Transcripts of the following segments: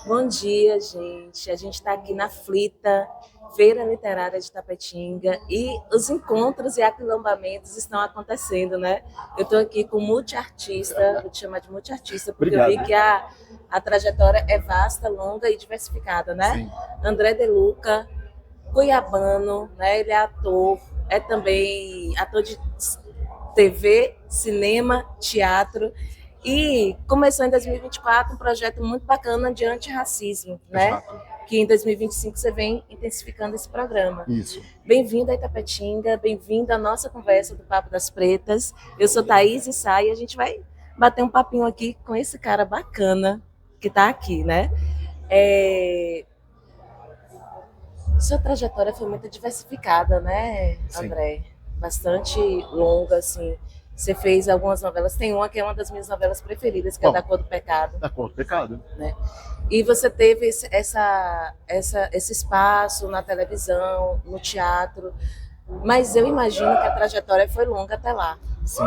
Bom dia, gente. A gente está aqui na Flita, Feira Literária de Tapetinga, e os encontros e aquilombamentos estão acontecendo, né? Eu estou aqui com multiartista, vou te chamar de multiartista, porque eu Obrigado. vi que a trajetória é vasta, longa e diversificada, né? Sim. André De Luca, cuiabano, né? Ele é ator, é também ator de TV, cinema, teatro. E começou em 2024 um projeto muito bacana de antirracismo, né? Exato. Que em 2025 você vem intensificando esse programa. Isso. Bem-vindo a Itapetinga, bem-vindo à nossa conversa do Papo das Pretas. Eu sou Thaís Issá e a gente vai bater um papinho aqui com esse cara bacana que está aqui, né? Sua trajetória foi muito diversificada, né, Sim. André? Bastante longa, assim. Você fez algumas novelas. Tem uma que é uma das minhas novelas preferidas, que é Da Bom, Cor do Pecado, da cor do pecado. né? E você teve esse espaço na televisão, no teatro. Mas eu imagino que a trajetória foi longa até lá. Sim.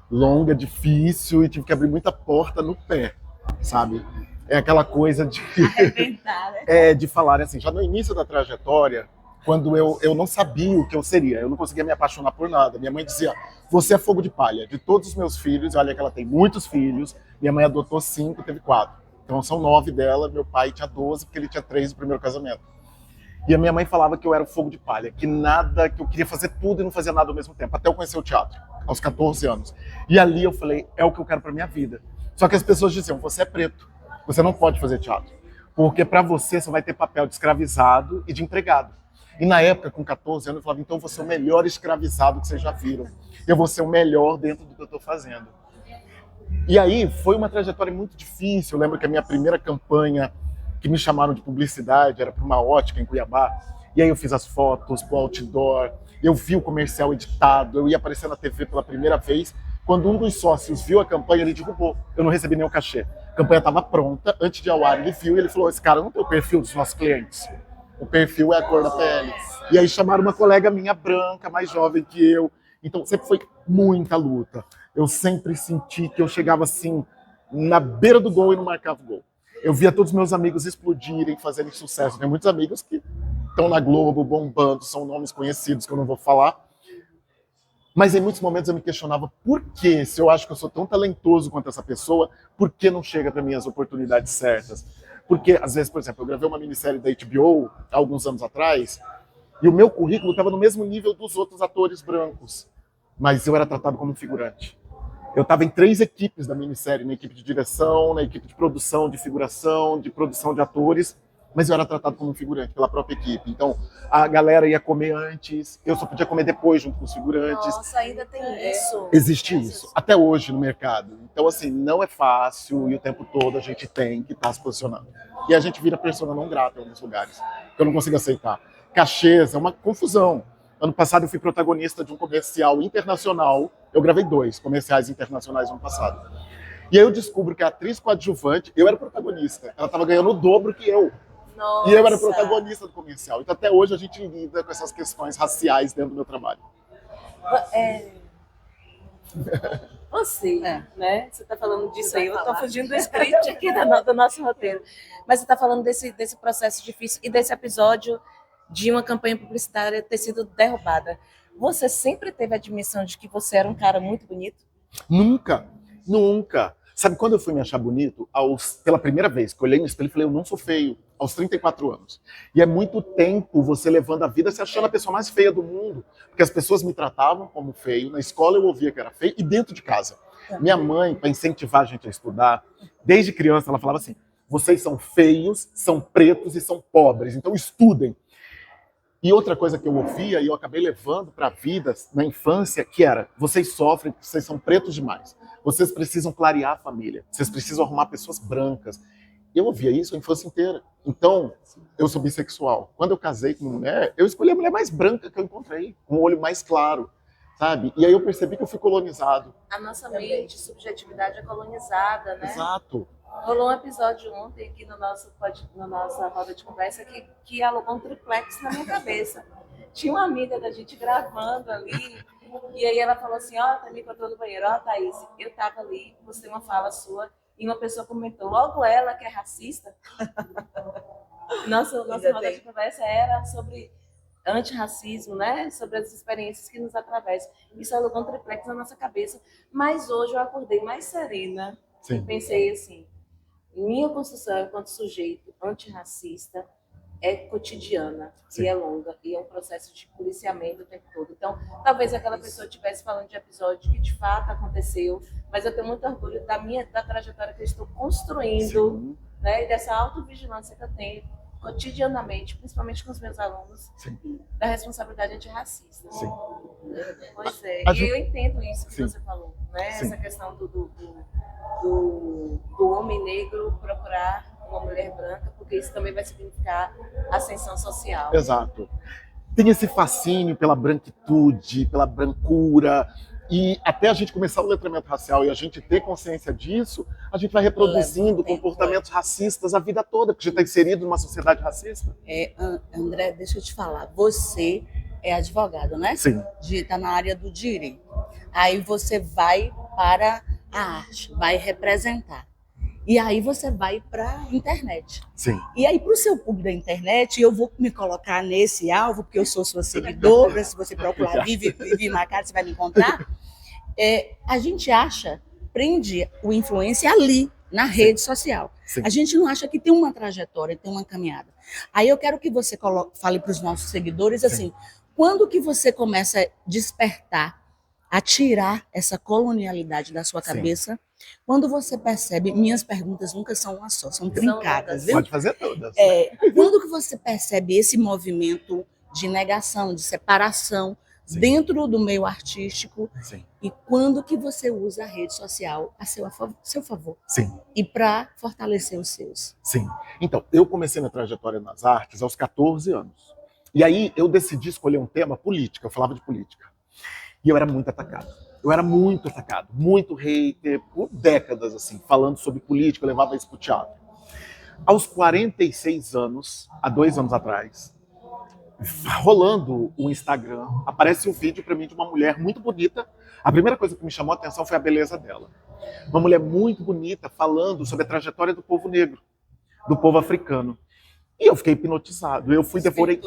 Longa, difícil e tive que abrir muita porta no pé, sabe? É aquela coisa de, Arrebentar, né? de falar assim, já no início da trajetória, quando eu não sabia o que eu seria, eu não conseguia me apaixonar por nada. Minha mãe dizia, você é fogo de palha. De todos os meus filhos, olha que ela tem muitos filhos, minha mãe adotou 5, teve 4. Então são 9 dela, meu pai tinha 12, porque ele tinha 3 no primeiro casamento. E a minha mãe falava que eu era o fogo de palha, que nada, que eu queria fazer tudo e não fazia nada ao mesmo tempo, até eu conhecer o teatro, aos 14 anos. E ali eu falei, é o que eu quero para minha vida. Só que as pessoas diziam, você é preto, você não pode fazer teatro, porque para você vai ter papel de escravizado e de empregado. E na época, com 14 anos, eu falava, então eu vou ser o melhor escravizado que vocês já viram. Eu vou ser o melhor dentro do que eu estou fazendo. E aí foi uma trajetória muito difícil. Eu lembro que a minha primeira campanha que me chamaram de publicidade era para uma ótica em Cuiabá. E aí eu fiz as fotos pro outdoor, eu vi o comercial editado, eu ia aparecer na TV pela primeira vez. Quando um dos sócios viu a campanha, ele derrubou. Eu não recebi nenhum cachê. A campanha estava pronta, antes de ao ar, ele viu e ele falou, esse cara não tem o perfil dos nossos clientes. O perfil é a cor da pele. E aí chamaram uma colega minha branca, mais jovem que eu. Então sempre foi muita luta. Eu sempre senti que eu chegava assim, na beira do gol e não marcava o gol. Eu via todos os meus amigos explodirem, fazerem sucesso. Tem muitos amigos que estão na Globo, bombando, são nomes conhecidos que eu não vou falar. Mas em muitos momentos eu me questionava por que, se eu acho que eu sou tão talentoso quanto essa pessoa, por que não chega para mim as oportunidades certas? Porque, às vezes, por exemplo, eu gravei uma minissérie da HBO há alguns anos atrás, e o meu currículo estava no mesmo nível dos outros atores brancos, mas eu era tratado como figurante. Eu estava em 3 equipes da minissérie, na equipe de direção, na equipe de produção, de figuração, de produção de atores, mas eu era tratado como um figurante pela própria equipe. Então, a galera ia comer antes, eu só podia comer depois junto com os figurantes. Nossa, ainda tem isso. Existe isso, até hoje no mercado. Então, assim, não é fácil e o tempo todo a gente tem que estar se posicionando. E a gente vira persona não grata em alguns lugares, que eu não consigo aceitar. Cachês é uma confusão. Ano passado eu fui protagonista de um comercial internacional. Eu gravei 2 comerciais internacionais ano passado. E aí eu descubro que a atriz coadjuvante, eu era protagonista. Ela estava ganhando o dobro que eu. Nossa. E eu era protagonista do comercial. Então até hoje a gente lida com essas questões raciais dentro do meu trabalho. Você, né? Você está falando disso aí. Eu estou fugindo do script aqui do nosso roteiro. Mas você está falando desse processo difícil e desse episódio de uma campanha publicitária ter sido derrubada. Você sempre teve a admissão de que você era um cara muito bonito? Nunca, nunca. Sabe quando eu fui me achar bonito? Pela primeira vez, que eu olhei no espelho e falei, eu não sou feio, aos 34 anos. E é muito tempo você levando a vida se achando a pessoa mais feia do mundo. Porque as pessoas me tratavam como feio, na escola eu ouvia que era feio, e dentro de casa. Minha mãe, para incentivar a gente a estudar, desde criança ela falava assim, vocês são feios, são pretos e são pobres, então estudem. E outra coisa que eu ouvia e eu acabei levando para a vida na infância, que era, vocês sofrem porque vocês são pretos demais. Vocês precisam clarear a família. Vocês precisam arrumar pessoas brancas. Eu ouvia isso a infância inteira. Então, eu sou bissexual. Quando eu casei com uma mulher, eu escolhi a mulher mais branca que eu encontrei, com o olho mais claro, sabe? E aí eu percebi que eu fui colonizado. A nossa mente, subjetividade é colonizada, né? Exato. Rolou um episódio ontem aqui na nossa roda de conversa que alugou um triplex na minha cabeça. Tinha uma amiga da gente gravando ali, e aí ela falou assim, ó, tá me encontrou no banheiro, ó, Thaís, eu tava ali, postei uma fala sua, e uma pessoa comentou, logo ela que é racista. Nossa roda de conversa era sobre antirracismo, né? Sobre as experiências que nos atravessam. Isso alugou um triplex na nossa cabeça. Mas hoje eu acordei mais serena. Sim. E pensei assim, minha construção enquanto sujeito antirracista é cotidiana. Sim. E é longa, e é um processo de policiamento o tempo todo. Então, talvez aquela pessoa estivesse falando de episódio que de fato aconteceu, mas eu tenho muito orgulho da trajetória que eu estou construindo, né? E dessa autovigilância que eu tenho cotidianamente, principalmente com os meus alunos, sim, da responsabilidade antirracista. Sim. Pois é, e eu entendo isso que sim, você falou, né? Sim. Essa questão do homem negro procurar uma mulher branca, porque isso também vai significar ascensão social. Exato. Tem esse fascínio pela branquitude, pela brancura, e até a gente começar o letramento racial e a gente ter consciência disso, a gente vai reproduzindo comportamentos racistas a vida toda, porque a gente está inserido numa sociedade racista. André, deixa eu te falar, você é advogado, né? Sim. Está na área do direito. Aí você vai para a arte, vai representar. E aí você vai para a internet. Sim. E aí para o seu público da internet, eu vou me colocar nesse alvo, porque eu sou sua seguidora, se você procurar Vivi Macari, você vai me encontrar. A gente prende o influencer ali, na rede social. Sim. A gente não acha que tem uma trajetória, tem uma caminhada. Aí eu quero que você fale para os nossos seguidores assim, quando que você começa a despertar, a tirar essa colonialidade da sua cabeça? Sim. Quando você percebe, minhas perguntas nunca são uma só, são trincadas, viu? Pode fazer todas. Quando que você percebe esse movimento de negação, de separação, sim, dentro do meio artístico? Sim. E quando que você usa a rede social a seu favor? Sim. E para fortalecer os seus? Sim. Então, eu comecei minha trajetória nas artes aos 14 anos. E aí eu decidi escolher um tema política, eu falava de política. E eu era muito atacado. Eu era muito atacado, muito hater, por décadas, assim, falando sobre política, eu levava isso pro teatro. Aos 46 anos, há 2 anos atrás, rolando o Instagram, aparece um vídeo para mim de uma mulher muito bonita. A primeira coisa que me chamou a atenção foi a beleza dela. Uma mulher muito bonita falando sobre a trajetória do povo negro, do povo africano. E eu fiquei hipnotizado, eu fui devorei,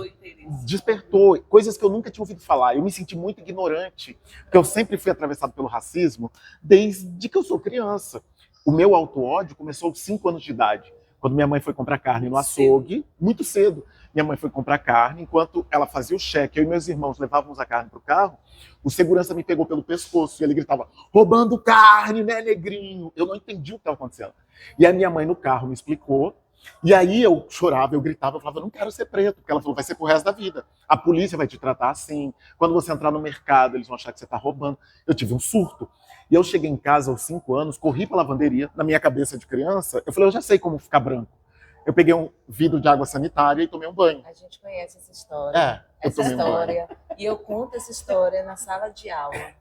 despertou coisas que eu nunca tinha ouvido falar. Eu me senti muito ignorante, porque eu sempre fui atravessado pelo racismo desde que eu sou criança. O meu auto-ódio começou aos 5 anos de idade, quando minha mãe foi comprar carne no açougue, muito cedo. Minha mãe foi comprar carne, enquanto ela fazia o cheque, eu e meus irmãos levávamos a carne para o carro, o segurança me pegou pelo pescoço e ele gritava, roubando carne, né, negrinho? Eu não entendi o que estava acontecendo. E a minha mãe no carro me explicou. E aí eu chorava, eu gritava, eu falava, eu não quero ser preto, porque ela falou, vai ser pro resto da vida. A polícia vai te tratar assim, quando você entrar no mercado, eles vão achar que você está roubando. Eu tive um surto. E eu cheguei em casa aos 5 anos, corri para a lavanderia, na minha cabeça de criança, eu falei, eu já sei como ficar branco. Eu peguei um vidro de água sanitária e tomei um banho. A gente conhece essa história. Essa história. E eu conto essa história na sala de aula,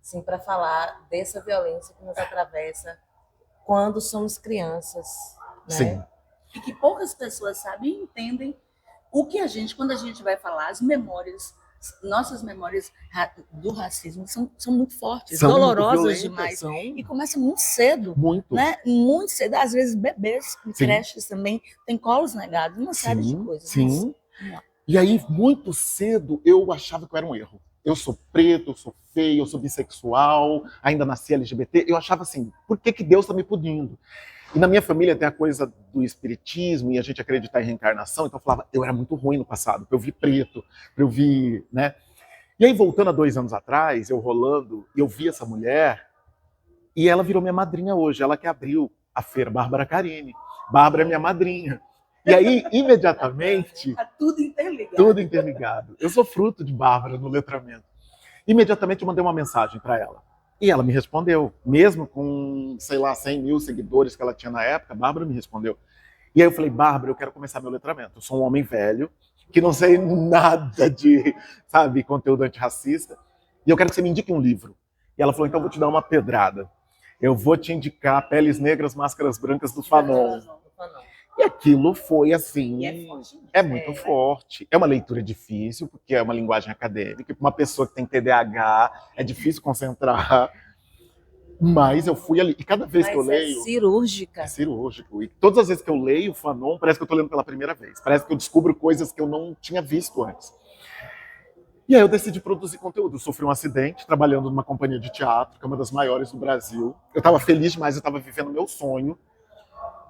assim, para falar dessa violência que nos atravessa quando somos crianças, né? Sim. E que poucas pessoas sabem e entendem o que quando a gente vai falar, as memórias, nossas memórias do racismo são muito fortes, são dolorosas muito demais. E começa muito cedo. Muito. Né? Muito cedo. Às vezes bebês, em creches também, têm colos negados, uma série de coisas. Sim. E aí, muito cedo, eu achava que eu era um erro. Eu sou preto, eu sou feio, eu sou bissexual, ainda nasci LGBT. Eu achava assim, por que Deus está me punindo? E na minha família tem a coisa do espiritismo e a gente acreditar em reencarnação, então eu falava, eu era muito ruim no passado, para eu vi preto, para eu vi, né? E aí, voltando a 2 anos atrás, eu rolando, eu vi essa mulher e ela virou minha madrinha hoje, ela que abriu a feira, Bárbara Carini. Bárbara é minha madrinha. E aí, imediatamente... Tá tudo interligado. Tudo interligado. Eu sou fruto de Bárbara no letramento. Imediatamente eu mandei uma mensagem para ela. E ela me respondeu, mesmo com, sei lá, 100 mil seguidores que ela tinha na época, a Bárbara me respondeu. E aí eu falei, Bárbara, eu quero começar meu letramento. Eu sou um homem velho, que não sei nada de, sabe, conteúdo antirracista, e eu quero que você me indique um livro. E ela falou, então eu vou te dar uma pedrada. Eu vou te indicar Peles Negras, Máscaras Brancas do Fanon. E aquilo foi assim, é muito forte. É uma leitura difícil, porque é uma linguagem acadêmica. Para uma pessoa que tem TDAH, é difícil concentrar. Mas eu fui ali. E cada vez Mas que eu leio. é cirúrgica. É cirúrgico. E todas as vezes que eu leio Fanon, parece que eu tô lendo pela primeira vez. Parece que eu descubro coisas que eu não tinha visto antes. E aí eu decidi produzir conteúdo. Eu sofri um acidente trabalhando numa companhia de teatro, que é uma das maiores do Brasil. Eu estava feliz demais, eu estava vivendo meu sonho.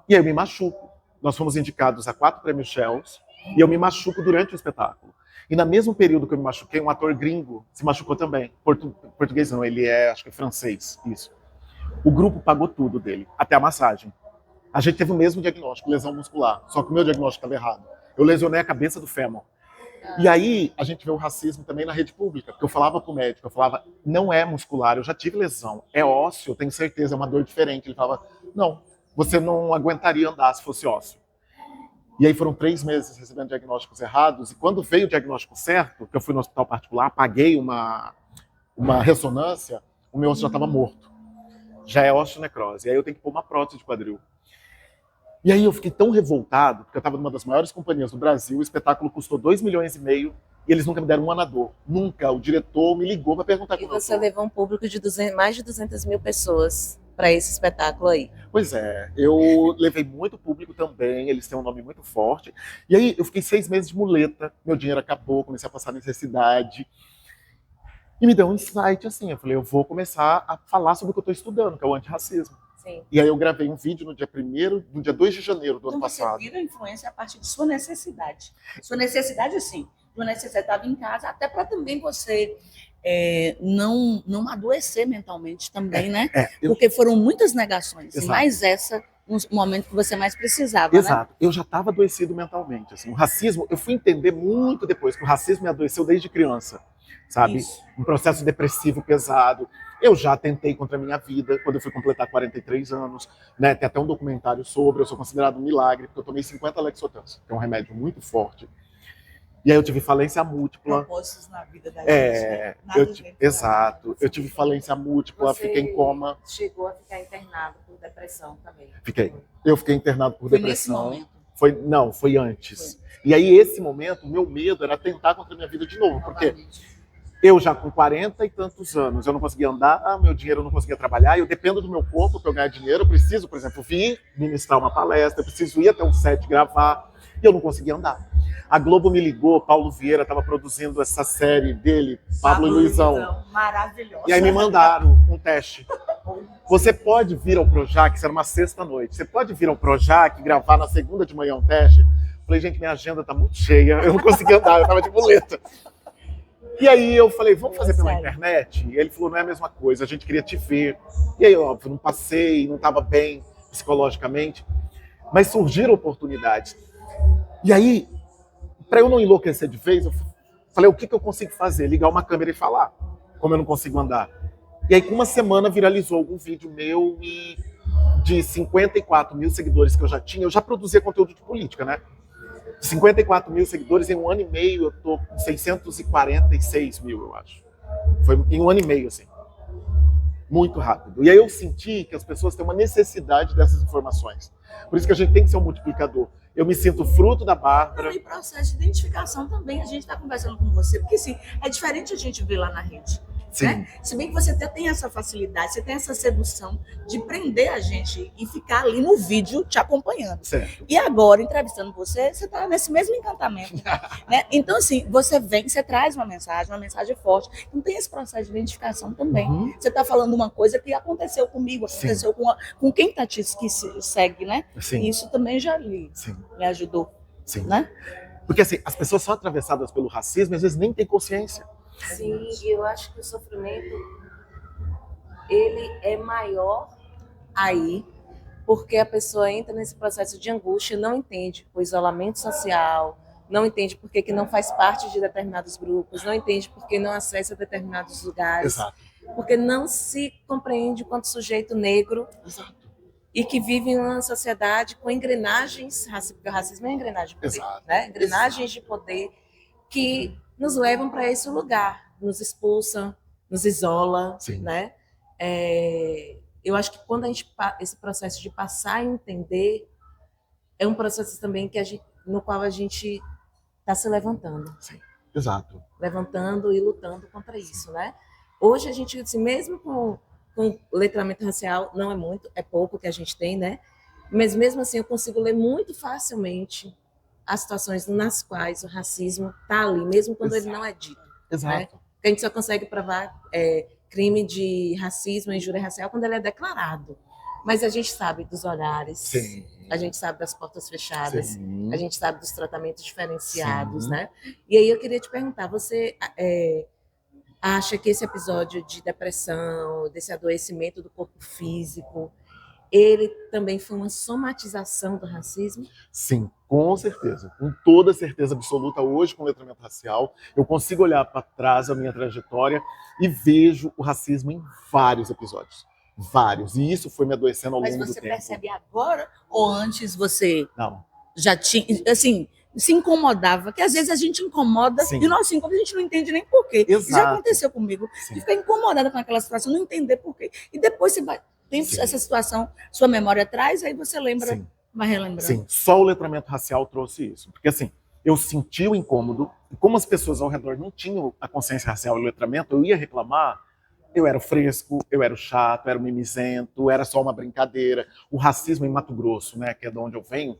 E aí eu me machuco. Nós fomos indicados a 4 prêmios Shells. E eu me machuco durante o espetáculo. E no mesmo período que eu me machuquei, um ator gringo se machucou também. Português não, ele é, acho que é francês, isso. O grupo pagou tudo dele, até a massagem. A gente teve o mesmo diagnóstico, lesão muscular, só que o meu diagnóstico estava errado. Eu lesionei a cabeça do fêmur. E aí a gente vê o racismo também na rede pública, porque eu falava pro médico, eu falava, não é muscular, eu já tive lesão, é ósseo, eu tenho certeza, é uma dor diferente. Ele falava, não, você não aguentaria andar se fosse ósseo. E aí foram 3 meses recebendo diagnósticos errados, e quando veio o diagnóstico certo, que eu fui no hospital particular, paguei uma ressonância, o meu osso já estava morto. Já é osteonecrose. E aí eu tenho que pôr uma prótese de quadril. E aí eu fiquei tão revoltado, porque eu estava numa das maiores companhias do Brasil, o espetáculo custou 2,5 milhões, e eles nunca me deram um anador. Nunca. O diretor me ligou para perguntar E como você levou um público de mais de 200 mil pessoas para esse espetáculo aí. Pois é, eu levei muito público também, eles têm um nome muito forte. E aí eu fiquei 6 meses de muleta, meu dinheiro acabou, comecei a passar necessidade. E me deu um insight assim, eu falei, eu vou começar a falar sobre o que eu estou estudando, que é o antirracismo. Sim. E aí eu gravei um vídeo no dia 2 de janeiro do ano passado. Então você vira influência a partir de sua necessidade. Sua necessidade, sim. Sua necessidade estava em casa, até para também você não adoecer mentalmente também, né? Porque foram muitas negações. Exato. Mas essa, no momento que você mais precisava, Exato. né? Eu já estava adoecido mentalmente. Assim. O racismo, eu fui entender muito depois que o racismo me adoeceu desde criança, sabe? Isso. Um processo depressivo pesado. Eu já tentei contra a minha vida quando eu fui completar 43 anos, né? Tem até um documentário sobre, eu sou considerado um milagre, porque eu tomei 50 Lexotan, que é um remédio muito forte. E aí eu tive falência múltipla. Propósitos na vida da gente, né? Exato. Eu tive falência múltipla, Você fiquei em coma. chegou a ficar internado por depressão também. Fiquei. Eu fiquei internado por Foi depressão. nesse momento. Não, foi antes. E aí, esse momento, o meu medo era tentar contra a minha vida de novo, porque eu já com 40 e tantos anos, eu não conseguia andar, meu dinheiro eu não conseguia trabalhar, eu dependo do meu corpo para eu ganhar dinheiro, eu preciso, por exemplo, vir ministrar uma palestra, eu preciso ir até um set gravar, e eu não conseguia andar. A Globo me ligou, Paulo Vieira estava produzindo essa série dele, Pablo e Luizão. Maravilhosa. E aí me mandaram um teste. Você pode vir ao Projac, isso era uma sexta-noite, você pode vir ao Projac, gravar na segunda de manhã um teste? Falei, gente, minha agenda tá muito cheia, eu não conseguia andar, eu tava de muleta. E aí eu falei, vamos fazer pela internet? E ele falou, não é a mesma coisa, a gente queria te ver. E aí, óbvio, não passei, não estava bem psicologicamente, mas surgiram oportunidades. E aí, para eu não enlouquecer de vez, eu falei, o que eu consigo fazer? Ligar uma câmera e falar, como eu não consigo andar. E aí, com uma semana, viralizou algum vídeo meu e de 54 mil seguidores que eu já produzia conteúdo de política, né? 54 mil seguidores, em 1 ano e meio eu tô com 646 mil, eu acho. Foi em 1 ano e meio, assim. Muito rápido. E aí eu senti que as pessoas têm uma necessidade dessas informações. Por isso que a gente tem que ser um multiplicador. Eu me sinto fruto da Bárbara. E processo de identificação também, a gente está conversando com você, porque assim, é diferente a gente ver lá na rede. Sim. Né? Se bem que você tem essa facilidade, você tem essa sedução de prender a gente e ficar ali no vídeo te acompanhando. Certo. E agora, entrevistando você, você está nesse mesmo encantamento. Né? Então, assim, você vem, você traz uma mensagem forte. Então, tem esse processo de identificação também. Uhum. Você está falando uma coisa que aconteceu comigo, aconteceu com quem está te segue, né? Sim. E isso também já me ajudou. Sim. Né? Porque assim, as pessoas são atravessadas pelo racismo e às vezes nem têm consciência. Sim, e eu acho que o sofrimento ele é maior aí, porque a pessoa entra nesse processo de angústia e não entende o isolamento social, não entende por que não faz parte de determinados grupos, não entende por que não acessa determinados lugares, Exato. porque não se compreende quanto sujeito negro. Exato. E que vive em uma sociedade com engrenagens, porque o racismo é engrenagem de poder, Exato. né? Engrenagens de poder que nos levam para esse lugar, nos expulsam, nos isola, Sim. né? Eu acho que quando esse processo de passar a entender é um processo também no qual a gente está se levantando. Sim. Exato. Levantando e lutando contra isso, né? Hoje a gente, assim, mesmo com com letramento racial não é muito, é pouco que a gente tem, né? Mas mesmo assim eu consigo ler muito facilmente as situações nas quais o racismo está ali, mesmo quando ele não é dito. Exato. Né? A gente só consegue provar crime de racismo e injúria racial quando ele é declarado. Mas a gente sabe dos olhares, Sim. a gente sabe das portas fechadas, Sim. a gente sabe dos tratamentos diferenciados, Sim. né? E aí eu queria te perguntar, você acha que esse episódio de depressão, desse adoecimento do corpo físico, ele também foi uma somatização do racismo? Sim, com certeza. Com toda certeza absoluta, hoje, com letramento racial, eu consigo olhar para trás a minha trajetória e vejo o racismo em vários episódios. Vários. E isso foi me adoecendo ao longo do tempo. Mas você percebe agora ou antes você Não. já tinha, assim, se incomodava? Que às vezes a gente incomoda Sim. e nós assim, como a gente não entende nem por quê. Exato. Isso já aconteceu comigo. Sim. De ficar incomodada com aquela situação, não entender por quê. E depois você vai, tem Sim. essa situação, sua memória traz, aí você lembra, Sim. vai relembrando. Sim, só o letramento racial trouxe isso. Porque assim, eu senti o incômodo, e como as pessoas ao redor não tinham a consciência racial e o letramento, eu ia reclamar, eu era o fresco, eu era o chato, eu era o mimizento, era só uma brincadeira. O racismo em Mato Grosso, né, que é de onde eu venho,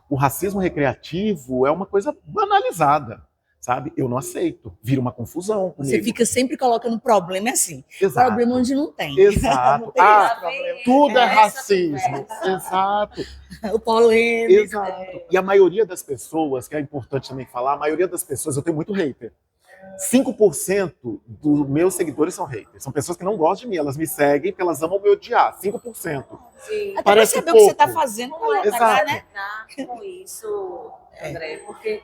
o racismo recreativo é uma coisa banalizada, sabe? Eu não aceito, vira uma confusão comigo. Você fica sempre colocando problema assim. Exato. Problema onde não tem. Exato. Não tem esse problema. Tudo é Essa racismo. conversa. Exato. O polêmico. Exato. E a maioria das pessoas, que é importante também falar, a maioria das pessoas, eu tenho muito hater. 5% dos meus seguidores são haters. São pessoas que não gostam de mim, elas me seguem porque elas amam me odiar. 5%. Sim. Até Parece perceber o que você está pouco. fazendo. Como é Exato. lidar com isso, André? Porque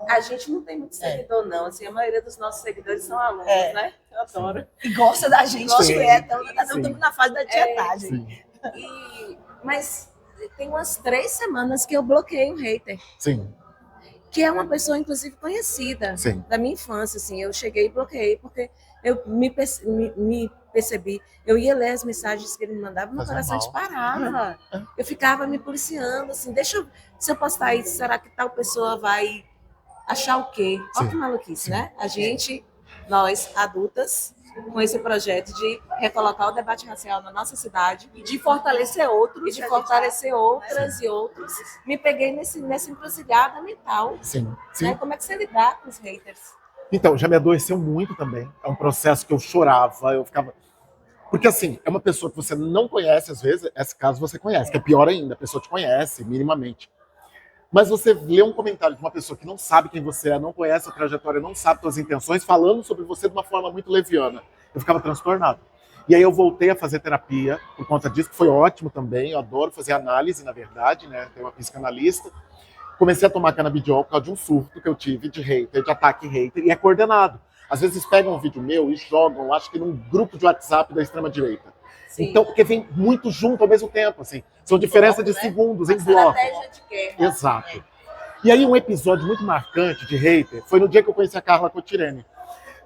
a gente não tem muito seguidor, não. Assim, a maioria dos nossos seguidores são alunos, né? Eu adoro. E gosta da gente, Sim. estamos na fase da tietagem. Sim. Mas tem umas 3 semanas que eu bloqueei um hater, Sim. que é uma pessoa, inclusive, conhecida Sim. da minha infância. Assim, eu cheguei e bloqueei, porque eu me percebi. Eu ia ler as mensagens que ele me mandava, meu Fazia coração mal. disparava. Eu ficava me policiando, assim, se eu postar isso, será que tal pessoa vai achar o quê? Olha Sim. que maluquice, Sim. né? Nós, adultas, com esse projeto de recolocar o debate racial na nossa cidade E de fortalecer outros. e de fortalecer outras e outros, me peguei nessa encruzilhada mental. Sim. Né? Como é que você lidar com os haters? Então, já me adoeceu muito também. É um processo que eu chorava, eu ficava... Porque, assim, é uma pessoa que você não conhece, às vezes, esse caso você conhece, que é pior ainda, a pessoa te conhece, minimamente. Mas você lê um comentário de uma pessoa que não sabe quem você é, não conhece a trajetória, não sabe suas intenções, falando sobre você de uma forma muito leviana. Eu ficava transtornado. E aí eu voltei a fazer terapia por conta disso, que foi ótimo também, eu adoro fazer análise, na verdade, né? Tenho uma psicanalista. Comecei a tomar canabidiol por causa de um surto que eu tive de hater, de ataque hater, e é coordenado. Às vezes pegam um vídeo meu e jogam, acho que num grupo de WhatsApp da extrema-direita. Sim. Então, porque vem muito junto ao mesmo tempo, assim. São diferença de segundos, em bloco. Estratégia de guerra. Exato. E aí um episódio muito marcante de hater foi no dia que eu conheci a Carla Cotirene.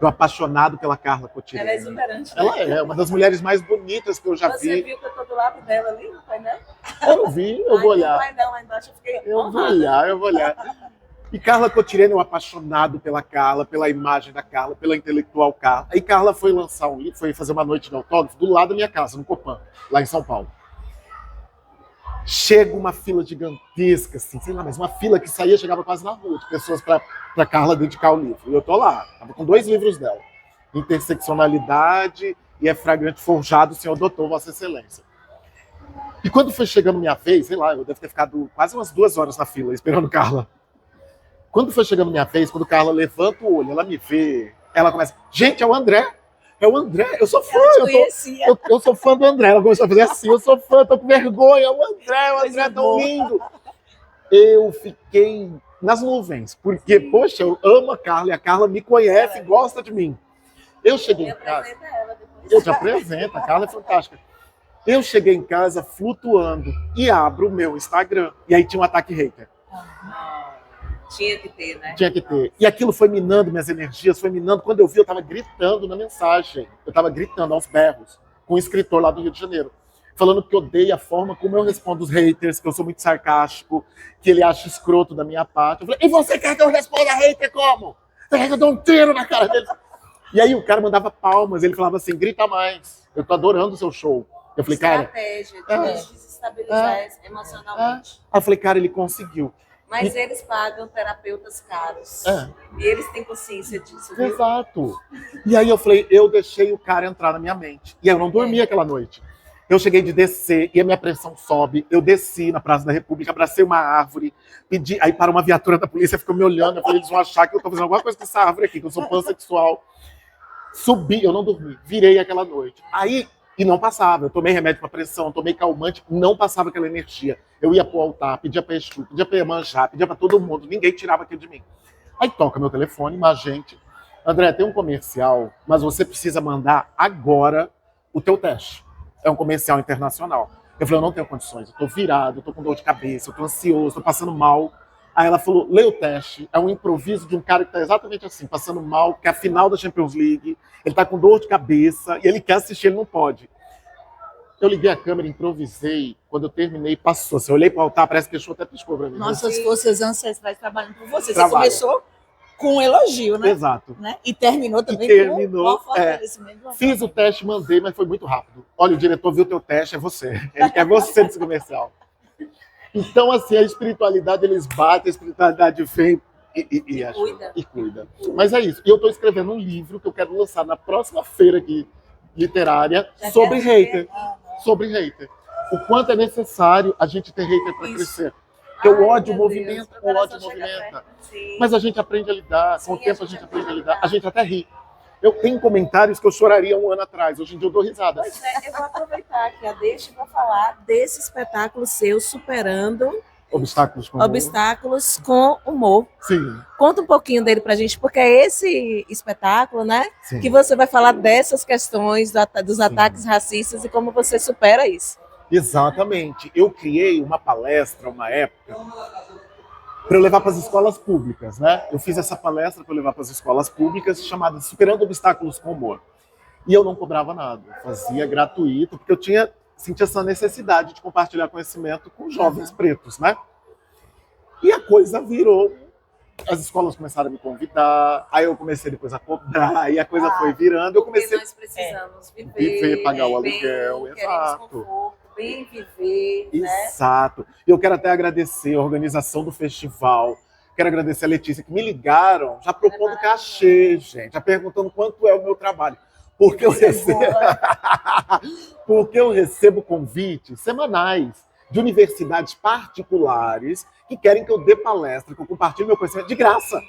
Eu apaixonado pela Carla Cotirene. Ela é exuberante. Ela é uma das mulheres mais bonitas que eu já Você vi. viu que eu tô do lado dela ali no painel? Eu não vi, eu vou olhar. No painel lá embaixo eu fiquei Eu vou honrada. olhar, eu vou olhar. E Carla Cotirene, eu apaixonado pela Carla, pela imagem da Carla, pela intelectual Carla. Aí Carla foi lançar um livro, foi fazer uma noite de autógrafo do lado da minha casa, no Copan, lá em São Paulo. Chega uma fila gigantesca, assim, sei lá, mas uma fila que saía, chegava quase na rua, de pessoas para Carla dedicar o livro. E eu tô lá, tava com 2 livros dela. Interseccionalidade e É Fragrante Forjado, Senhor Doutor, Vossa Excelência. E quando foi chegando minha vez, sei lá, eu devo ter ficado quase umas 2 horas na fila, esperando Carla. Quando foi chegando minha vez, quando Carla levanta o olho, ela me vê, ela começa, gente, é o André, eu sou fã, eu sou fã do André. Ela começou a fazer assim, eu sou fã, tô com vergonha, o André é tão lindo. Eu fiquei nas nuvens, porque, poxa, eu amo a Carla, e a Carla me conhece, gosta de mim. Eu cheguei em casa, eu te apresento, a Carla é fantástica. Eu cheguei em casa flutuando e abro o meu Instagram, e aí tinha um ataque hater. Tinha que ter, né? Tinha que ter. E aquilo foi minando minhas energias, foi minando. Quando eu vi, eu estava gritando na mensagem. Eu estava gritando aos berros com um escritor lá do Rio de Janeiro, falando que odeia a forma como eu respondo os haters, que eu sou muito sarcástico, que ele acha escroto da minha parte. Eu falei, e você quer que eu responda a hater como? Você quer que eu dou um tiro na cara dele? E aí o cara mandava palmas, ele falava assim, grita mais, eu tô adorando o seu show. Eu falei, cara... Estratégia de desestabilizar emocionalmente. Aí eu falei, cara, ele conseguiu. Mas eles pagam terapeutas caros. E eles têm consciência disso, viu? Exato. E aí eu falei, eu deixei o cara entrar na minha mente. E aí eu não dormi aquela noite. Eu cheguei de descer e a minha pressão sobe. Eu desci na Praça da República, abracei uma árvore, pedi, aí para uma viatura da polícia, ficou me olhando. Eu falei, eles vão achar que eu tô fazendo alguma coisa com essa árvore aqui, que eu sou pansexual. Subi, eu não dormi, virei aquela noite. Aí, e não passava. Eu tomei remédio para pressão, tomei calmante, não passava aquela energia. Eu ia pro altar, pedia pra Exu, pedia pra Iemanjá, pedia pra todo mundo, ninguém tirava aquilo de mim. Aí toca meu telefone, uma agente. André, tem um comercial, mas você precisa mandar agora o teu teste. É um comercial internacional. Eu falei, eu não tenho condições, eu tô virado, eu tô com dor de cabeça, eu tô ansioso, tô passando mal. Aí ela falou, lê o teste, é um improviso de um cara que tá exatamente assim, passando mal, que é a final da Champions League, ele tá com dor de cabeça e ele quer assistir, ele não pode. Eu liguei a câmera, improvisei, quando eu terminei, passou. Se eu olhei para o altar, parece que Exu até piscou para mim. Nossas forças ancestrais trabalham por você. Trabalho. Você começou com um elogio, né? Exato. Né? E terminou também terminou, com um fortalecimento. Fiz o teste, mandei, mas foi muito rápido. Olha, o diretor viu o teu teste, é você. Ele quer você nesse comercial. Então, assim, a espiritualidade, eles batem, a espiritualidade vem e cuida. Mas é isso. E eu estou escrevendo um livro que eu quero lançar na próxima feira aqui, literária, sobre hater. Sobre hater. O quanto é necessário a gente ter hater para crescer. Porque o ódio movimenta, o ódio movimenta. Mas a gente aprende a lidar, com o tempo a gente aprende a lidar, a gente até ri. Eu tenho comentários que eu choraria 1 ano atrás, hoje em dia eu dou risada. Pois é, eu vou aproveitar aqui a deixa para falar desse espetáculo seu, Superando Obstáculos com Humor. Sim. Conta um pouquinho dele pra gente, porque é esse espetáculo, né? Sim. Que você vai falar dessas questões dos ataques racistas e como você supera isso. Exatamente. Eu criei uma palestra, uma época, para eu levar para as escolas públicas, né? Eu fiz essa palestra para eu levar para as escolas públicas, chamada Superando Obstáculos com Humor. E eu não cobrava nada, eu fazia gratuito, porque eu sentia essa necessidade de compartilhar conhecimento com jovens pretos, né? E a coisa virou, as escolas começaram a me convidar, aí eu comecei depois a cobrar, e a coisa foi virando, eu comecei... Nós precisamos viver, pagar o aluguel, queremos exato. conforto, bem viver, né? Exato. Eu quero até agradecer a organização do festival, quero agradecer a Letícia, que me ligaram, já propondo cachê, gente, já perguntando quanto é o meu trabalho. Porque eu recebo convites semanais de universidades particulares que querem que eu dê palestra, que eu compartilhe meu conhecimento de graça.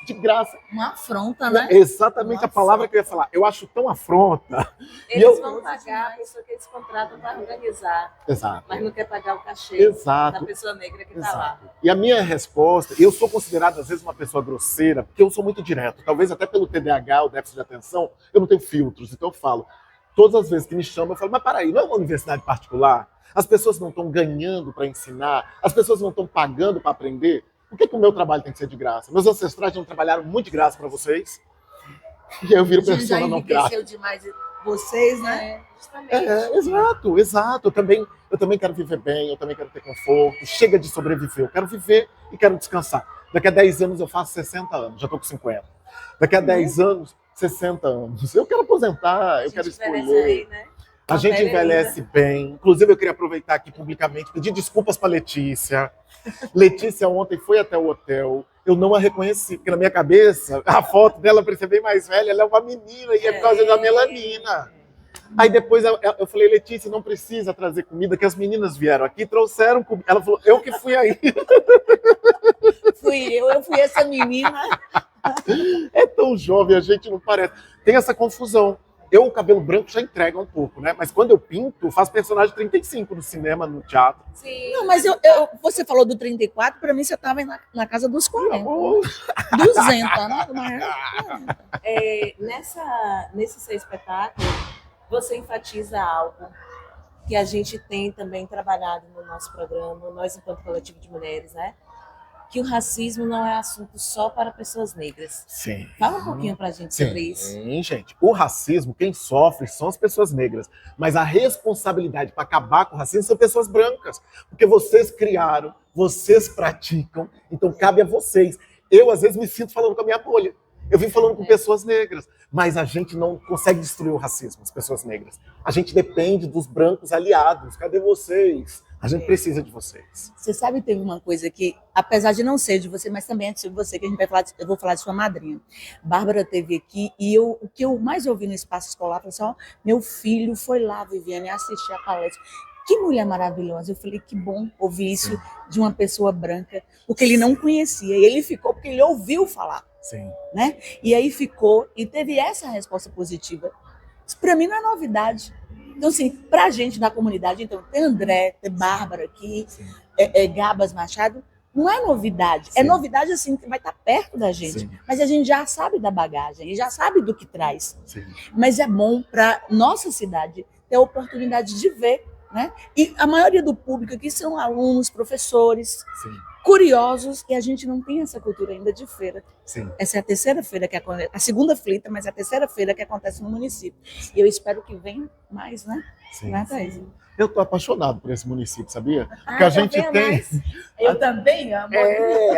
De graça. Uma afronta, né? Exatamente a palavra que eu ia falar. Eu acho tão afronta. Eles vão pagar a pessoa que eles contratam para organizar. Exato. Mas não quer pagar o cachê Exato. da pessoa negra que está lá. E a minha resposta, eu sou considerado às vezes uma pessoa grosseira, porque eu sou muito direto. Talvez até pelo TDAH, o déficit de atenção, eu não tenho filtros. Então eu falo, todas as vezes que me chamam, eu falo, mas para aí, não é uma universidade particular? As pessoas não estão ganhando para ensinar? As pessoas não estão pagando para aprender? Por que o meu trabalho tem que ser de graça? Meus ancestrais não trabalharam muito de graça para vocês? E eu viro pessoa não grata. Demais vocês, né? Exato. Eu também quero viver bem, eu também quero ter conforto. Chega de sobreviver, eu quero viver e quero descansar. Daqui a 10 anos eu faço 60 anos, já estou com 50. Daqui a 10 anos, 60 anos. Eu quero aposentar, eu quero escolher. Aí, né? A gente envelhece bem. Inclusive, eu queria aproveitar aqui publicamente, pedir desculpas para Letícia. Letícia ontem foi até o hotel. Eu não a reconheci, porque na minha cabeça, a foto dela parecia bem mais velha. Ela é uma menina e é por causa da melanina. Aí depois eu falei, Letícia, não precisa trazer comida, que as meninas vieram aqui e trouxeram comida. Ela falou, eu que fui aí. Eu fui essa menina. É tão jovem, a gente não parece. Tem essa confusão. O cabelo branco já entrega um pouco, né? Mas quando eu pinto, eu faço personagem 35 no cinema, no teatro. Sim. Não, mas você falou do 34, para mim você estava na casa dos 40. 200, né? Nesse seu espetáculo, você enfatiza algo que a gente tem também trabalhado no nosso programa, nós enquanto coletivo de mulheres, né? Que o racismo não é assunto só para pessoas negras. Sim. Fala um pouquinho pra gente sobre isso. Sim, gente. O racismo, quem sofre são as pessoas negras. Mas a responsabilidade para acabar com o racismo são pessoas brancas. Porque vocês criaram, vocês praticam, então cabe a vocês. Eu, às vezes, me sinto falando com a minha bolha. Eu vim falando com pessoas negras, mas a gente não consegue destruir o racismo, as pessoas negras. A gente depende dos brancos aliados. Cadê vocês? A gente precisa de vocês. Você sabe, teve uma coisa que, apesar de não ser de você, mas também é de você, que a gente vai falar, eu vou falar de sua madrinha. Bárbara esteve aqui e o que eu mais ouvi no espaço escolar foi assim, ó, meu filho foi lá, Viviane, assistir a palestra. Que mulher maravilhosa. Eu falei, que bom ouvir isso de uma pessoa branca, porque ele não conhecia. E ele ficou porque ele ouviu falar. Sim. Né? E aí ficou e teve essa resposta positiva. Isso para mim não é novidade. Então, assim, para a gente da comunidade, então, ter André, ter Bárbara aqui, Gabas Machado, não é novidade. Sim. É novidade, assim, que vai estar perto da gente. Sim. Mas a gente já sabe da bagagem, e já sabe do que traz. Sim. Mas é bom para nossa cidade ter a oportunidade de ver, né? E a maioria do público aqui são alunos, professores, Sim. curiosos, e a gente não tem essa cultura ainda de feira. Sim. Essa é a terceira feira que acontece, a segunda feira, mas é a terceira feira que acontece no município. E eu espero que venha mais, né? Sim. Não é, Thaís? Eu tô apaixonado por esse município, sabia? Porque a gente venha tem... mais. Eu também amo.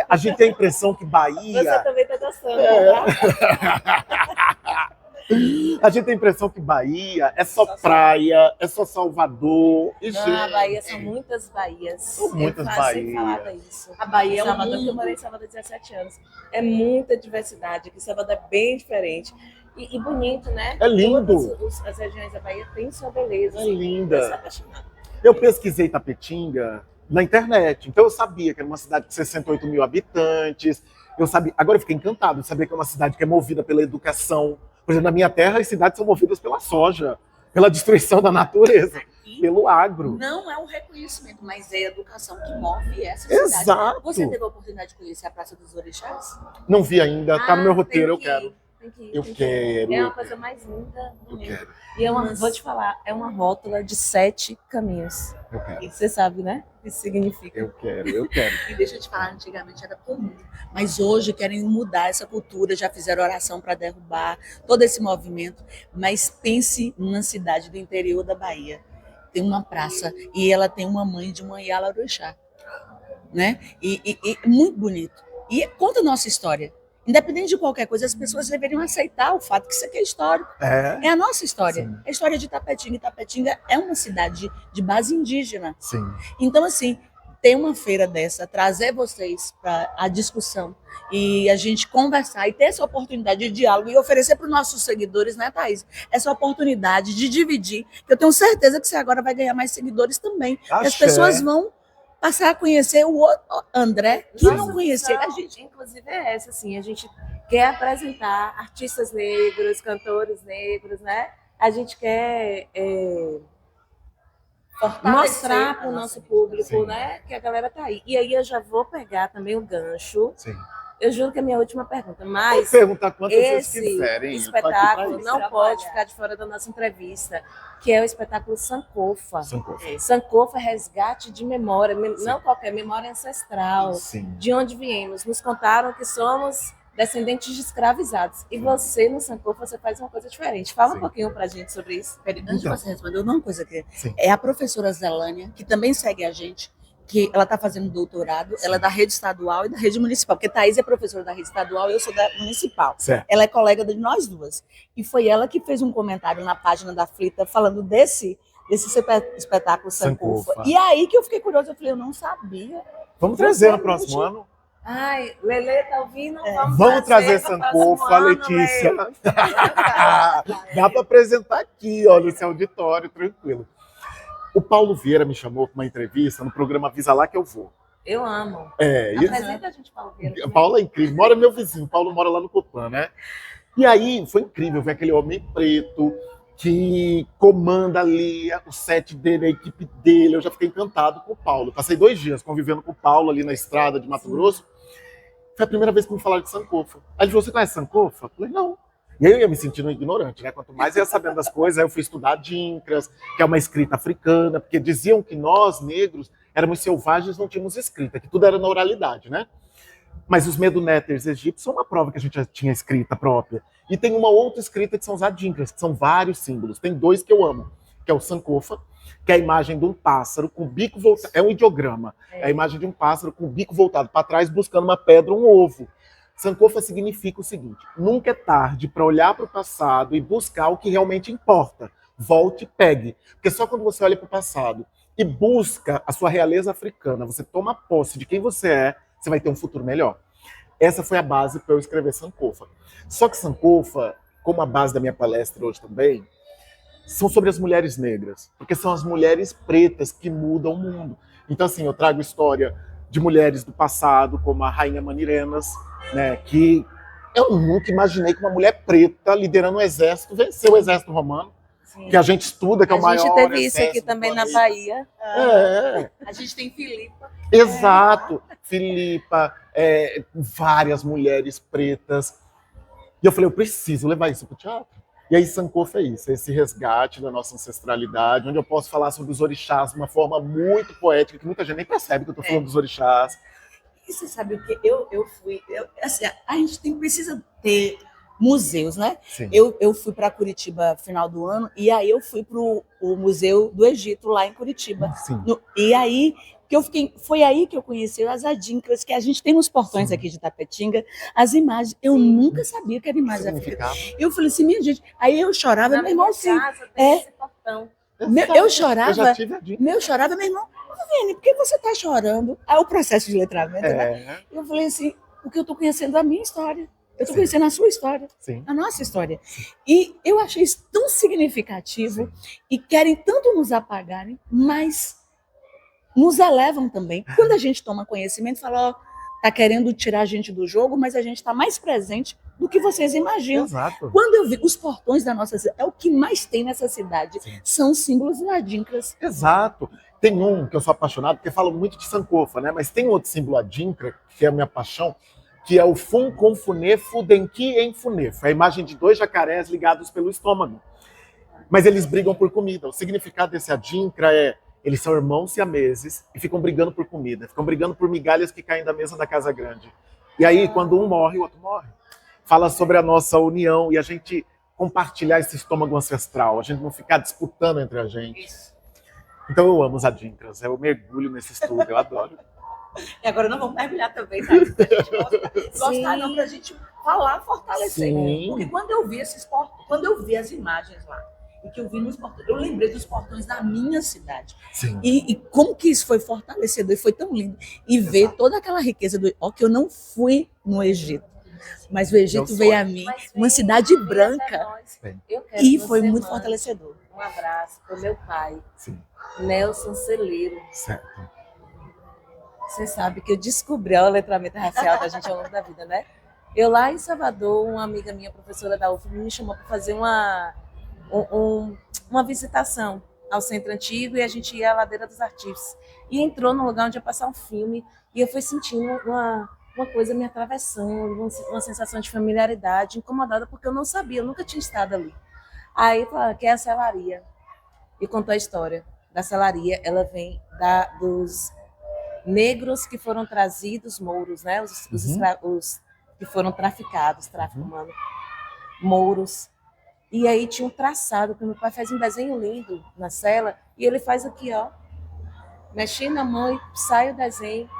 A gente tem a impressão que Você Bahia... também está gostando, É. tá? A gente tem a impressão que Bahia é só praia, é só Salvador. E, Não, a gente, Bahia são muitas Bahias. São muitas Eu sempre Bahias. falava isso. A Bahia é um Salvador, porque eu mundo. morei em Salvador há 17 anos. É muita diversidade, aqui Salvador é bem diferente. E bonito, né? É lindo. Todas as regiões da Bahia têm sua beleza. É Eu sou linda. apaixonada. Eu pesquisei Tapetinga na internet, então eu sabia que era uma cidade de 68 mil habitantes. Eu sabia, agora eu fiquei encantado de saber que é uma cidade que é movida pela educação. Por exemplo, na minha terra, as cidades são movidas pela soja, pela destruição da natureza, Aqui pelo agro. não é um reconhecimento, mas é a educação que move essa cidade. Exato. Você teve a oportunidade de conhecer a Praça dos Orixás? Não vi ainda, tá no meu roteiro, eu tem que ir, quero. tem que ir, Eu tem que ir. quero. É uma coisa mais linda do Eu mundo. quero, E vou te falar, é uma rótula de 7 caminhos. eu quero. E você sabe, né? O que isso significa. Eu quero, eu quero. E deixa eu te falar, antigamente era comum. Mas hoje querem mudar essa cultura, já fizeram oração para derrubar todo esse movimento. Mas pense numa cidade do interior da Bahia. Tem uma praça e ela tem uma mãe de uma Yala Orixá. Né? E muito bonito. E conta a nossa história. Independente de qualquer coisa, as pessoas deveriam aceitar o fato que isso aqui é histórico. É? É a nossa história. Sim. É a história de Tapetinga. E Tapetinga é uma cidade de base indígena. Sim. Então, assim, ter uma feira dessa, trazer vocês para a discussão e a gente conversar e ter essa oportunidade de diálogo e oferecer para os nossos seguidores, né, Thaís? Essa oportunidade de dividir. Eu tenho certeza que você agora vai ganhar mais seguidores também. E as Axé. pessoas vão passar a conhecer o outro André, que Nossa não conhecia a missão, gente. inclusive, é essa, assim, a gente quer apresentar artistas negros, cantores negros, né? A gente quer mostrar para o nosso público, Sim. né, que a galera tá aí. E aí eu já vou pegar também o gancho. Sim. Eu juro que é a minha última pergunta, Pode mas perguntar quantas vocês esse quiserem. eu tô aqui pra espetáculo isso. não pode ficar de fora da nossa entrevista, que é o espetáculo Sankofa. Sankofa. Sankofa é resgate de memória, não qualquer memória ancestral. Sim. De onde viemos. Nos contaram que somos descendentes de escravizados. E você, no Sankofa, você faz uma coisa diferente. Fala Sim. um pouquinho pra gente sobre isso. Peraí, antes de Então. você responder, uma coisa aqui. Sim. É a professora Zelânia, que também segue a gente, que ela está fazendo doutorado, ela é da rede estadual e da rede municipal, porque Thaís é professora da rede estadual e eu sou da municipal. Certo. Ela é colega de nós duas. E foi ela que fez um comentário na página da Flita falando desse espetáculo Sankofa. Sankofa. E aí que eu fiquei curiosa, eu falei, eu não sabia. Vamos trazer no próximo ano. Ai, Lelê, tá ouvindo? Vamos trazer no próximo Sankofa, ano, Letícia. Lê. Dá para apresentar aqui, ó, nesse auditório, tranquilo. O Paulo Vieira me chamou para uma entrevista no programa Avisa Lá que eu vou. Eu amo. É, e Apresenta a gente, Paulo Vieira. o Paulo é incrível, mora meu vizinho, o Paulo mora lá no Copan, né? E aí foi incrível ver aquele homem preto que comanda ali o set dele, a equipe dele. Eu já fiquei encantado com o Paulo. Passei 2 dias convivendo com o Paulo ali na estrada de Mato Grosso. Foi a primeira vez que me falaram de Sankofa. Aí ele falou, você conhece Sankofa? Eu falei, não. E aí eu ia me sentindo ignorante, né? Quanto mais eu ia sabendo das coisas, aí eu fui estudar Adinkras, que é uma escrita africana, porque diziam que nós, negros, éramos selvagens, não tínhamos escrita, que tudo era na oralidade, né? Mas os Medunéteres egípcios são uma prova que a gente já tinha escrita própria. E tem uma outra escrita que são os Adinkras, que são vários símbolos. Tem 2 que eu amo, que é o Sankofa, que é a imagem de um pássaro com o bico voltado, é um ideograma, é a imagem de um pássaro com o bico voltado para trás buscando uma pedra, um ovo. Sankofa significa o seguinte: nunca é tarde para olhar para o passado e buscar o que realmente importa. Volte e pegue. Porque só quando você olha para o passado e busca a sua realeza africana, você toma posse de quem você é, você vai ter um futuro melhor. Essa foi a base para eu escrever Sankofa. Só que Sankofa, como a base da minha palestra hoje também, são sobre as mulheres negras, porque são as mulheres pretas que mudam o mundo. Então, assim, eu trago história de mulheres do passado, como a Rainha Manirenas, né, que eu nunca imaginei que uma mulher preta liderando um exército venceu o exército romano, Sim. que a gente estuda, que é o maior exército. A gente teve isso aqui exército do também na planeta. Bahia. É, A gente tem Filipa. exato. Filipa, várias mulheres pretas. E eu falei, eu preciso levar isso para o teatro. E aí Sankofa é isso, é esse resgate da nossa ancestralidade, onde eu posso falar sobre os orixás de uma forma muito poética, que muita gente nem percebe que eu estou falando dos orixás. E você sabe o que? Assim, a gente precisa ter museus, né? Sim. Eu fui para Curitiba no final do ano, e aí eu fui para o Museu do Egito, lá em Curitiba. Sim. E aí foi aí que eu conheci as adinkras, que a gente tem nos portões Sim. aqui de Tapetinga, as imagens. Eu nunca sabia que era imagem africana. Eu falei assim, minha gente, aí eu chorava, Na meu irmão, minha assim, casa tem esse portão. eu chorava, Eu já tive a dica. meu meu irmão, Viviane, por que você está chorando? Aí o processo de letramento, né? É, Eu falei assim, porque eu estou conhecendo a minha história. Eu estou Sim. conhecendo a sua história, sim. a nossa história. E eu achei isso tão significativo Sim. e querem tanto nos apagarem, mas nos elevam também. Quando a gente toma conhecimento, fala, ó, tá querendo tirar a gente do jogo, mas a gente está mais presente do que vocês imaginam. Exato. Quando eu vi os portões da nossa cidade, é o que mais tem nessa cidade, Sim. são símbolos adinkras. Exato. Tem um que eu sou apaixonado, porque falam muito de Sankofa, né? Mas tem outro símbolo adinkra, que é a minha paixão, que é o Fun Confunefu Denki Enfunefu, a imagem de dois jacarés ligados pelo estômago. Mas eles brigam por comida. O significado desse adinkra é: eles são irmãos siameses e ficam brigando por comida, ficam brigando por migalhas que caem da mesa da casa grande. E aí, quando um morre, o outro morre. Fala sobre a nossa união e a gente compartilhar esse estômago ancestral, a gente não ficar disputando entre a gente. Isso. Então eu amo os adinkras, eu mergulho nesse estudo, eu adoro. E agora nós vamos mergulhar também, tá? Pra gente gostar, não, pra gente falar, fortalecer. Sim. Porque quando eu vi quando eu vi as imagens lá, e que eu vi nos portões, eu lembrei dos portões da minha cidade. Sim. E como que isso foi fortalecedor e foi tão lindo. E ver toda aquela riqueza do. Ó, que eu não fui no Egito, mas o Egito veio a mim, uma cidade branca. Eu quero E que foi você muito mande fortalecedor. Um abraço pro meu pai, Sim. Nelson Celeiro. Certo. Você sabe que eu descobri o letramento racial da gente ao longo da vida, né? Eu lá em Salvador, uma amiga minha, professora da UF, me chamou para fazer uma visitação ao Centro Antigo e a gente ia à Ladeira dos Artífices. E entrou num lugar onde ia passar um filme e eu fui sentindo uma coisa me atravessando, uma sensação de familiaridade, incomodada porque eu não sabia, eu nunca tinha estado ali. Aí falaram que é a selaria. E contou a história da selaria. Ela vem dos negros que foram trazidos, mouros, né? Os que foram traficados, tráfico humano, mouros. E aí tinha um traçado, que meu pai faz um desenho lindo na cela, e ele faz aqui, ó, mexi na mão e sai o desenho.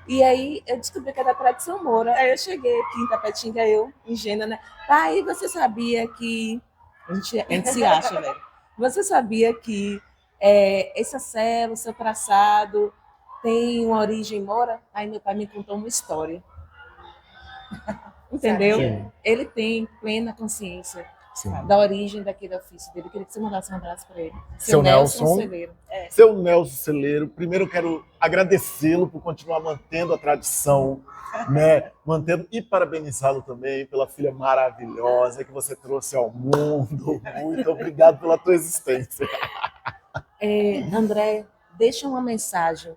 E aí eu descobri que é da tradição moura. Aí eu cheguei aqui em Tapetinga, eu, ingênua, né? Pai, você sabia que... A gente se acha, velho. Você sabia que essa cela, o seu traçado, tem uma origem moura? Aí meu pai me contou uma história. Entendeu? Sim. Ele tem plena consciência Sim. da origem daquele ofício dele. Eu queria que você mandasse um abraço para ele. Seu Nelson Celeiro. Seu Nelson Celeiro, primeiro eu quero agradecê-lo por continuar mantendo a tradição, né? Mantendo e parabenizá-lo também pela filha maravilhosa que você trouxe ao mundo. Muito obrigado pela tua existência. André, deixa uma mensagem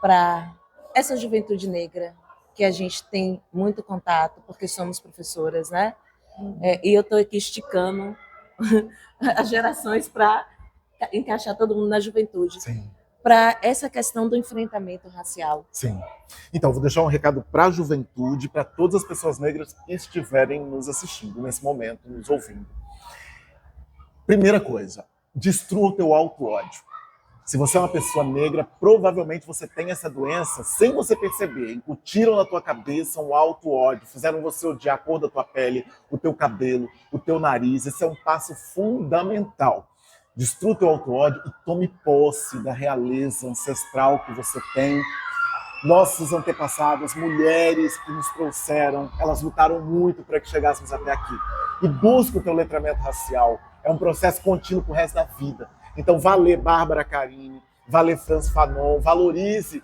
para essa juventude negra que a gente tem muito contato, porque somos professoras, né? E eu estou aqui esticando as gerações para encaixar todo mundo na juventude. Sim. Para essa questão do enfrentamento racial. Sim. Então, vou deixar um recado para a juventude, para todas as pessoas negras que estiverem nos assistindo nesse momento, nos ouvindo. Primeira coisa, destrua o teu auto-ódio. Se você é uma pessoa negra, provavelmente você tem essa doença sem você perceber. Incutiram na tua cabeça um alto ódio, fizeram você odiar a cor da tua pele, o teu cabelo, o teu nariz. Esse é um passo fundamental. Destrua o teu alto ódio e tome posse da realeza ancestral que você tem. Nossos antepassados, mulheres que nos trouxeram, elas lutaram muito para que chegássemos até aqui. E busca o teu letramento racial. É um processo contínuo pro resto da vida. Então, vá ler Bárbara Carini, vá ler Frantz Fanon, valorize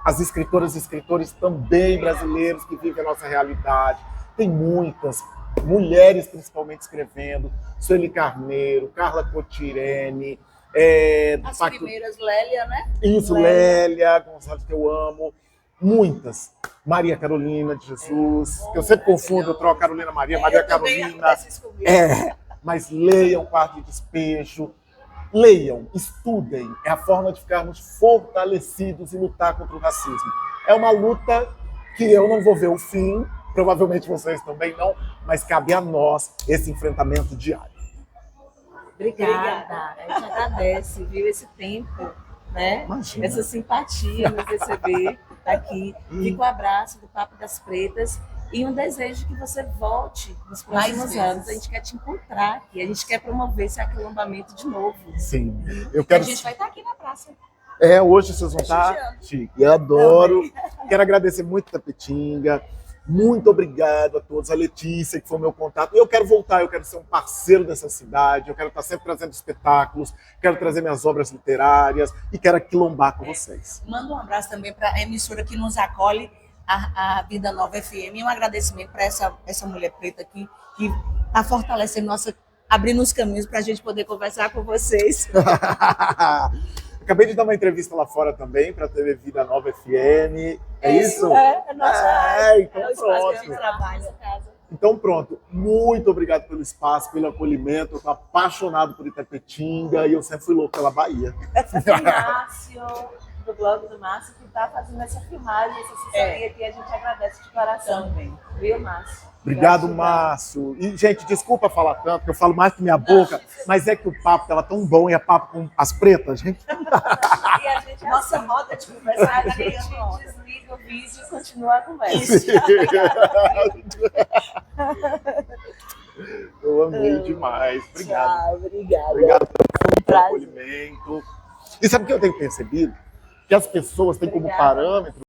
as escritoras e escritores também brasileiros que vivem a nossa realidade. Tem muitas mulheres, principalmente, escrevendo. Sueli Carneiro, Carla Cotirene. As primeiras, Lélia, né? Isso, Lélia Gonçalves, que eu amo. Muitas. Maria Carolina de Jesus, que eu sempre confundo, eu troco Carolina Maria, Maria Carolina. Mas leiam Quarto de Despejo. Leiam, estudem. É a forma de ficarmos fortalecidos e lutar contra o racismo. É uma luta que eu não vou ver o fim, provavelmente vocês também não, mas cabe a nós esse enfrentamento diário. Obrigada. A gente agradece, viu, esse tempo, né? Imagina. Essa simpatia, nos receber aqui. Fica o abraço do Papo das Pretas e um desejo que você volte nos próximos anos. A gente quer te encontrar aqui, a gente quer promover esse aquilombamento de novo. Sim, eu quero. A gente vai estar aqui na praça. Hoje vocês vão estar. Chique, eu adoro. Quero agradecer muito a Tapetinga. Muito obrigado a todos, a Letícia, que foi o meu contato. Eu quero voltar, eu quero ser um parceiro dessa cidade, eu quero estar sempre trazendo espetáculos, quero trazer minhas obras literárias e quero aquilombar com vocês. Manda um abraço também para a emissora que nos acolhe, a Vida Nova FM, e um agradecimento para essa mulher preta aqui, que está fortalecendo abrindo os caminhos para a gente poder conversar com vocês. Acabei de dar uma entrevista lá fora também para a TV Vida Nova FM. É isso? É nossa então pronto. Então pronto. Muito obrigado pelo espaço, pelo acolhimento. Eu estou apaixonado por Itapetinga e eu sempre fui louco pela Bahia. Márcio, do blog do Márcio, que está fazendo essa filmagem, essa assessoria aqui. A gente agradece de coração. Também. Viu, Márcio? Obrigado, Márcio. E, gente, desculpa falar tanto, que eu falo mais com minha boca, mas é que o papo estava tão bom e é papo com as pretas, gente. E a gente, nossa roda de conversa, a gente desliga o vídeo e continua a conversa. Eu amei demais. Obrigado. Tchau, obrigada. Obrigado pelo acolhimento. E sabe o que eu tenho percebido? Que as pessoas têm como parâmetro